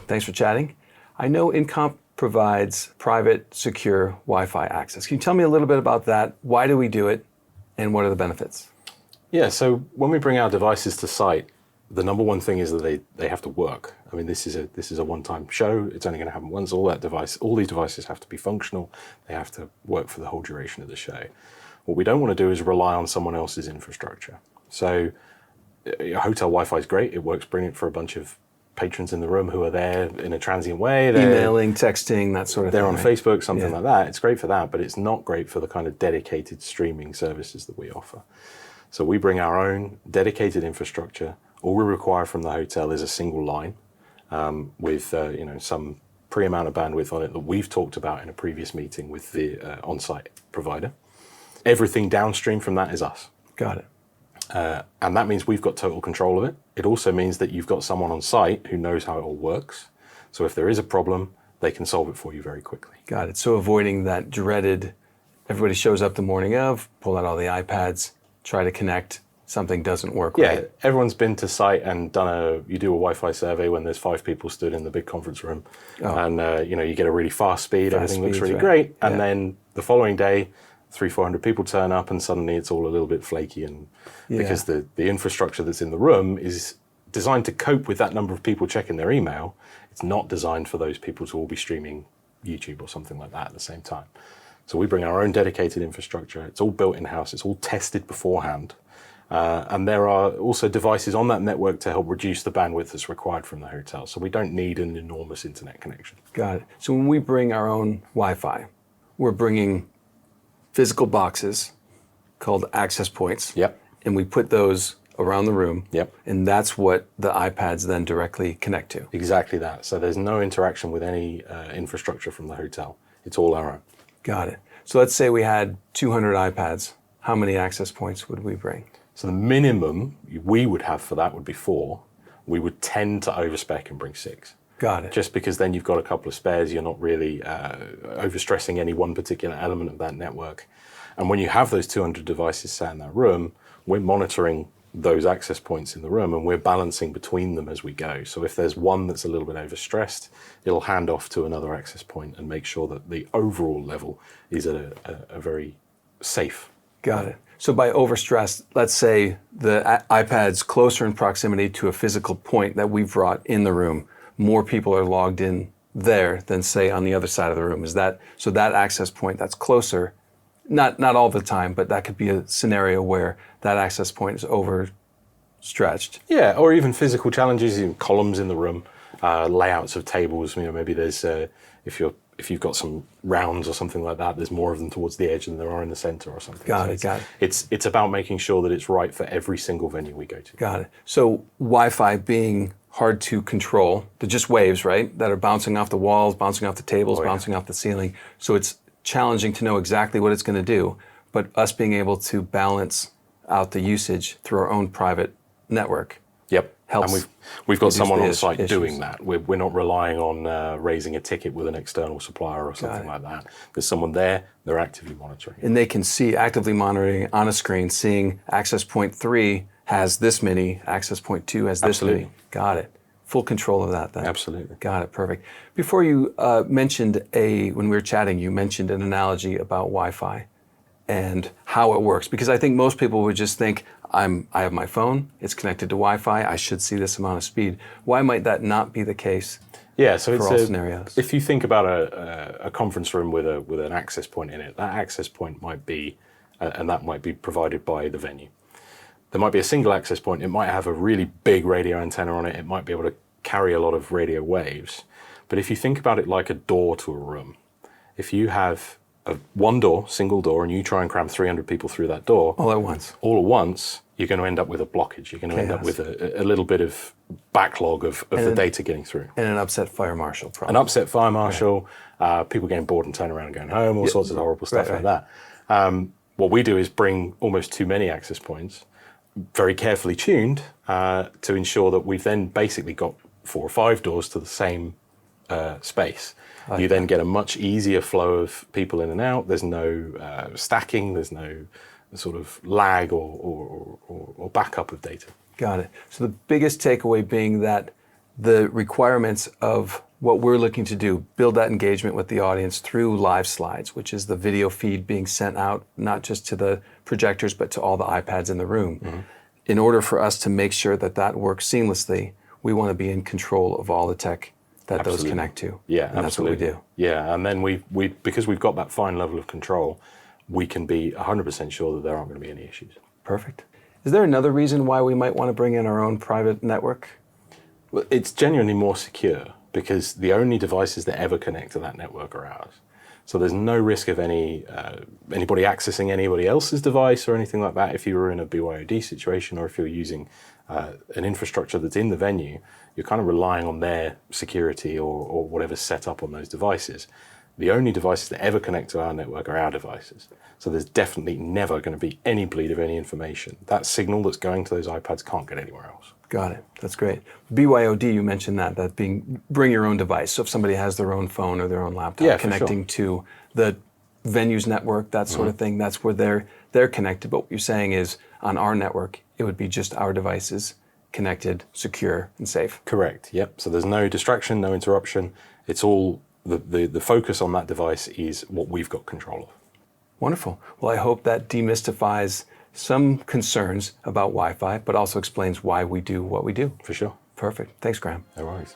Thanks for chatting. I know Inconf provides private, secure Wi-Fi access. Can you tell me a little bit about that? Why do we do it, and what are the benefits? Yeah, so when we bring our devices to site, the number one thing is that they have to work. I mean, this is a one-time show. It's only going to happen once. All these devices have to be functional. They have to work for the whole duration of the show. What we don't want to do is rely on someone else's infrastructure. So hotel Wi-Fi is great. It works brilliant for a bunch of patrons in the room who are there in a transient way. Emailing, texting, that sort of thing. They're on Facebook, something like that. It's great for that, but it's not great for the kind of dedicated streaming services that we offer. So we bring our own dedicated infrastructure. All we require from the hotel is a single line with some pre-amount of bandwidth on it that we've talked about in a previous meeting with the on-site provider. Everything downstream from that is us. Got it. And that means we've got total control of it. It also means that you've got someone on site who knows how it all works. So if there is a problem, they can solve it for you very quickly. Got it. So avoiding that dreaded, everybody shows up the morning of, pull out all the iPads, try to connect, something doesn't work right. Yeah, everyone's been to site and you do a Wi-Fi survey when there's 5 people stood in the big conference room. And you get a really fast speed, everything looks really great. And then the following day, 300-400 people turn up and suddenly it's all a little bit flaky, and because the infrastructure that's in the room is designed to cope with that number of people checking their email. It's not designed for those people to all be streaming YouTube or something like that at the same time. So we bring our own dedicated infrastructure. It's all built in-house. It's all tested beforehand. And there are also devices on that network to help reduce the bandwidth that's required from the hotel. So we don't need an enormous internet connection. Got it. So when we bring our own Wi-Fi, we're bringing physical boxes called access points. Yep. And we put those around the room. Yep. And that's what the iPads then directly connect to. Exactly that. So there's no interaction with any infrastructure from the hotel. It's all our own. Got it. So let's say we had 200 iPads. How many access points would we bring? So the minimum we would have for that would be 4. We would tend to overspec and bring 6. Got it. Just because then you've got a couple of spares, you're not really overstressing any one particular element of that network. And when you have those 200 devices sat in that room, we're monitoring those access points in the room and we're balancing between them as we go. So if there's one that's a little bit overstressed, it'll hand off to another access point and make sure that the overall level is at a very safe. Got it. So by overstressed, let's say the iPad's closer in proximity to a physical point that we've brought in the room. More people are logged in there than, say, on the other side of the room. Is that so? That access point that's closer, not all the time, but that could be a scenario where that access point is overstretched. Yeah, or even physical challenges, even columns in the room, layouts of tables. Maybe there's if you've got some rounds or something like that, there's more of them towards the edge than there are in the center or something. Got it. It's about making sure that it's right for every single venue we go to. Got it. So Wi-Fi being hard to control, they're just waves, right? That are bouncing off the walls, bouncing off the tables, bouncing off the ceiling. So it's challenging to know exactly what it's going to do, but us being able to balance out the usage through our own private network. Yep. Helps. And we've got someone on site doing that. We're not relying on raising a ticket with an external supplier or something like that. There's someone there, they're actively monitoring. And they can see, actively monitoring on a screen, seeing access point 3 has this many, access point 2 has this many. Got it. Full control of that then. Absolutely. Got it, perfect. Before you mentioned when we were chatting, you mentioned an analogy about Wi-Fi and how it works. Because I think most people would just think, I have my phone, it's connected to Wi-Fi, I should see this amount of speed. Why might that not be the case? Yeah, so for all scenarios? If you think about a conference room with an access point in it, that access point might be, and that might be provided by the venue. There might be a single access point, it might have a really big radio antenna on it, it might be able to carry a lot of radio waves. But if you think about it like a door to a room, if you have one door, single door, and you try and cram 300 people through that door. All at once, you're going to end up with a blockage. You're going to end up with a little bit of backlog of the data getting through. And an upset fire marshal problem. An upset fire marshal, people getting bored and turning around and going home, all sorts of horrible stuff like that. What we do is bring almost too many access points, very carefully tuned, to ensure that we've then basically got 4 or 5 doors to the same space. You then get a much easier flow of people in and out. There's no stacking. There's no sort of lag or backup of data. Got it. So the biggest takeaway being that the requirements of what we're looking to do, build that engagement with the audience through live slides, which is the video feed being sent out, not just to the projectors, but to all the iPads in the room. Mm-hmm. In order for us to make sure that that works seamlessly, we want to be in control of all the tech that those connect to. Yeah, and that's what we do. Yeah, and then we because we've got that fine level of control, we can be 100% sure that there aren't going to be any issues. Perfect. Is there another reason why we might want to bring in our own private network? Well, it's genuinely more secure because the only devices that ever connect to that network are ours. So there's no risk of anybody accessing anybody else's device or anything like that. If you were in a BYOD situation or if you're using an infrastructure that's in the venue, you're kind of relying on their security or whatever's set up on those devices. The only devices that ever connect to our network are our devices. So there's definitely never going to be any bleed of any information. That signal that's going to those iPads can't get anywhere else. Got it. That's great. BYOD, you mentioned that being bring your own device. So if somebody has their own phone or their own laptop connecting to the venue's network, that sort of thing, that's where they're connected. But what you're saying is on our network, it would be just our devices connected, secure, and safe. Correct. Yep. So there's no distraction, no interruption. It's all the focus on that device is what we've got control of. Wonderful. Well, I hope that demystifies some concerns about Wi-Fi, but also explains why we do what we do. For sure. Perfect. Thanks, Graeme. No worries.